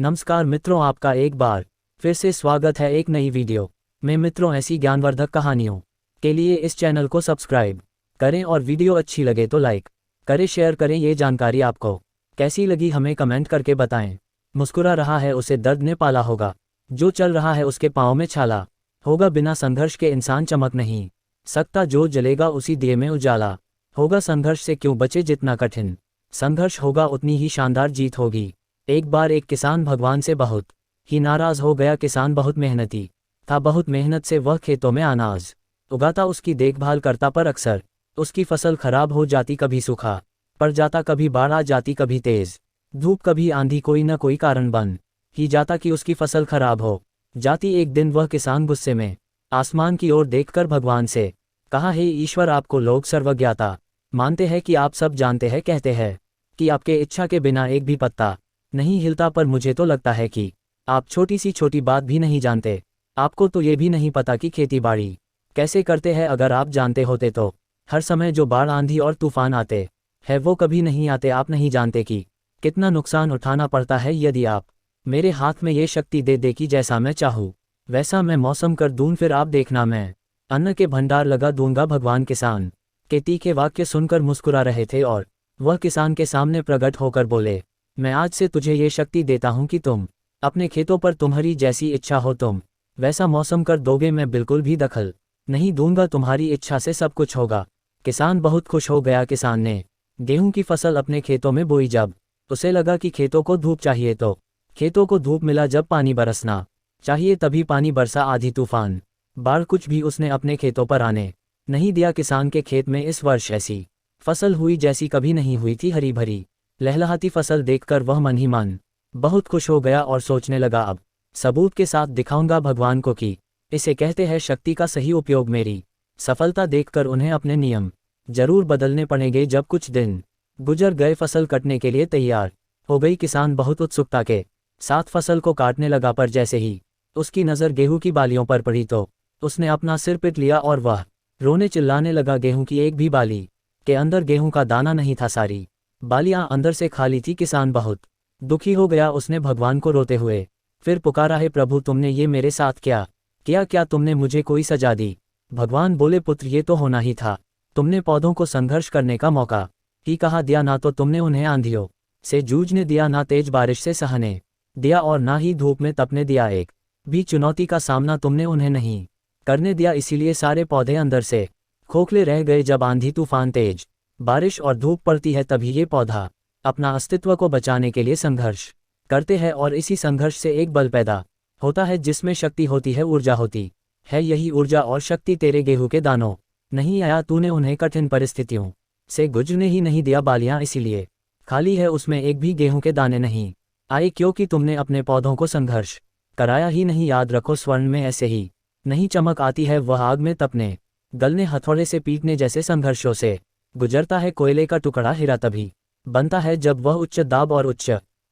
नमस्कार मित्रों, आपका एक बार फिर से स्वागत है एक नई वीडियो में। मित्रों, ऐसी ज्ञानवर्धक कहानियों के लिए इस चैनल को सब्सक्राइब करें और वीडियो अच्छी लगे तो लाइक करें, शेयर करें। ये जानकारी आपको कैसी लगी हमें कमेंट करके बताएं। मुस्कुरा रहा है उसे दर्द ने पाला होगा, जो चल रहा है उसके पाँव में छाला होगा। बिना संघर्ष के इंसान चमक नहीं सकता, जो जलेगा उसी दिए में उजाला होगा। संघर्ष से क्यों बचे, जितना कठिन संघर्ष होगा उतनी ही शानदार जीत होगी। एक बार एक किसान भगवान से बहुत ही नाराज हो गया। किसान बहुत मेहनती था, बहुत मेहनत से वह खेतों में अनाज उगाता, उसकी देखभाल करता, पर अक्सर उसकी फसल खराब हो जाती। कभी सूखा पड़ जाता, कभी बाढ़ आ जाती, कभी तेज धूप, कभी आंधी, कोई न कोई कारण बन ही जाता कि उसकी फसल खराब हो जाती। एक दिन वह किसान गुस्से में आसमान की ओर देखकर भगवान से कहा, हे ईश्वर, आपको लोग सर्वज्ञाता मानते हैं कि आप सब जानते हैं, कहते हैं कि आपके इच्छा के बिना एक भी पत्ता नहीं हिलता, पर मुझे तो लगता है कि आप छोटी सी छोटी बात भी नहीं जानते। आपको तो ये भी नहीं पता कि खेती बाड़ी कैसे करते हैं। अगर आप जानते होते तो हर समय जो बाढ़, आंधी और तूफान आते हैं वो कभी नहीं आते। आप नहीं जानते कि कितना नुकसान उठाना पड़ता है। यदि आप मेरे हाथ में ये शक्ति दे दे कि जैसा मैं चाहूँ वैसा मैं मौसम कर दूं, फिर आप देखना मैं अन्न के भंडार लगा दूंगा। भगवान किसान के तीखे वाक्य सुनकर मुस्कुरा रहे थे और वह किसान के सामने प्रकट होकर बोले, मैं आज से तुझे ये शक्ति देता हूं कि तुम अपने खेतों पर तुम्हारी जैसी इच्छा हो तुम वैसा मौसम कर दोगे। मैं बिल्कुल भी दखल नहीं दूंगा, तुम्हारी इच्छा से सब कुछ होगा। किसान बहुत खुश हो गया। किसान ने गेहूं की फसल अपने खेतों में बोई। जब उसे लगा कि खेतों को धूप चाहिए तो खेतों को धूप मिला। जब पानी बरसना चाहिए तभी पानी बरसा। आधी, तूफान, बाढ़, कुछ भी उसने अपने खेतों पर आने नहीं दिया। किसान के खेत में इस वर्ष ऐसी फसल हुई जैसी कभी नहीं हुई थी। हरी भरी लहलहाती फसल देखकर वह मन ही मन बहुत खुश हो गया और सोचने लगा, अब सबूत के साथ दिखाऊंगा भगवान को कि इसे कहते हैं शक्ति का सही उपयोग। मेरी सफलता देखकर उन्हें अपने नियम जरूर बदलने पड़ेंगे। जब कुछ दिन गुजर गए, फसल कटने के लिए तैयार हो गई। किसान बहुत उत्सुकता के साथ फसल को काटने लगा, पर जैसे ही उसकी नज़र गेहूं की बालियों पर पड़ी तो उसने अपना सिर पीट लिया और वह रोने चिल्लाने लगा। गेहूं की एक भी बाली के अंदर गेहूं का दाना नहीं था, सारी बालियां अंदर से खाली थी। किसान बहुत दुखी हो गया। उसने भगवान को रोते हुए फिर पुकारा, हे प्रभु, तुमने ये मेरे साथ क्या किया? क्या तुमने मुझे कोई सजा दी? भगवान बोले, पुत्र, ये तो होना ही था। तुमने पौधों को संघर्ष करने का मौका ही कहाँ दिया। ना तो तुमने उन्हें आंधियों से जूझने दिया, ना तेज बारिश से सहने दिया और ना ही धूप में तपने दिया। एक भी चुनौती का सामना तुमने उन्हें नहीं करने दिया। इसीलिए सारे पौधे अंदर से खोखले रह गए। जब आंधी, तूफान, तेज बारिश और धूप पड़ती है तभी ये पौधा अपना अस्तित्व को बचाने के लिए संघर्ष करते हैं, और इसी संघर्ष से एक बल पैदा होता है जिसमें शक्ति होती है, ऊर्जा होती है। यही ऊर्जा और शक्ति तेरे गेहूं के दानों नहीं आया। तूने उन्हें कठिन परिस्थितियों से गुजरने ही नहीं दिया। बालियां इसीलिए खाली है, उसमें एक भी गेहूं के दाने नहीं आए, क्योंकि तुमने अपने पौधों को संघर्ष कराया ही नहीं। याद रखो, स्वर्ण में ऐसे ही नहीं चमक आती है, वह आग में तपने, गलने, हथौड़े से पीटने जैसे संघर्षों से गुजरता है। कोयले का टुकड़ा हीरा तभी बनता है जब वह उच्च दाब और उच्च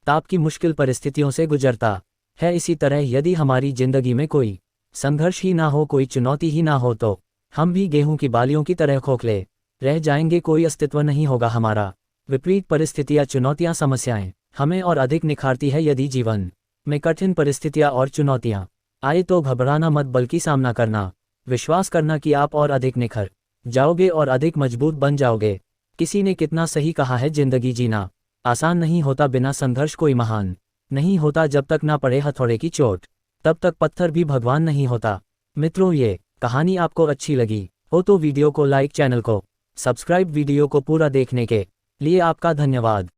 ताप की मुश्किल परिस्थितियों से गुजरता है। इसी तरह यदि हमारी जिंदगी में कोई संघर्ष ही ना हो, कोई चुनौती ही ना हो, तो हम भी गेहूं की बालियों की तरह खोखले रह जाएंगे। कोई अस्तित्व नहीं होगा हमारा। विपरीत परिस्थितियां, चुनौतियां, समस्याएं हमें और अधिक निखारती है। यदि जीवन में कठिन परिस्थितियां और चुनौतियां आए तो घबराना मत, बल्कि सामना करना। विश्वास करना कि आप और अधिक निखर जाओगे और अधिक मजबूत बन जाओगे। किसी ने कितना सही कहा है, जिंदगी जीना आसान नहीं होता, बिना संघर्ष कोई महान नहीं होता। जब तक ना पड़े हथौड़े की चोट तब तक पत्थर भी भगवान नहीं होता। मित्रों, ये कहानी आपको अच्छी लगी हो तो वीडियो को लाइक, चैनल को सब्सक्राइब। वीडियो को पूरा देखने के लिए आपका धन्यवाद।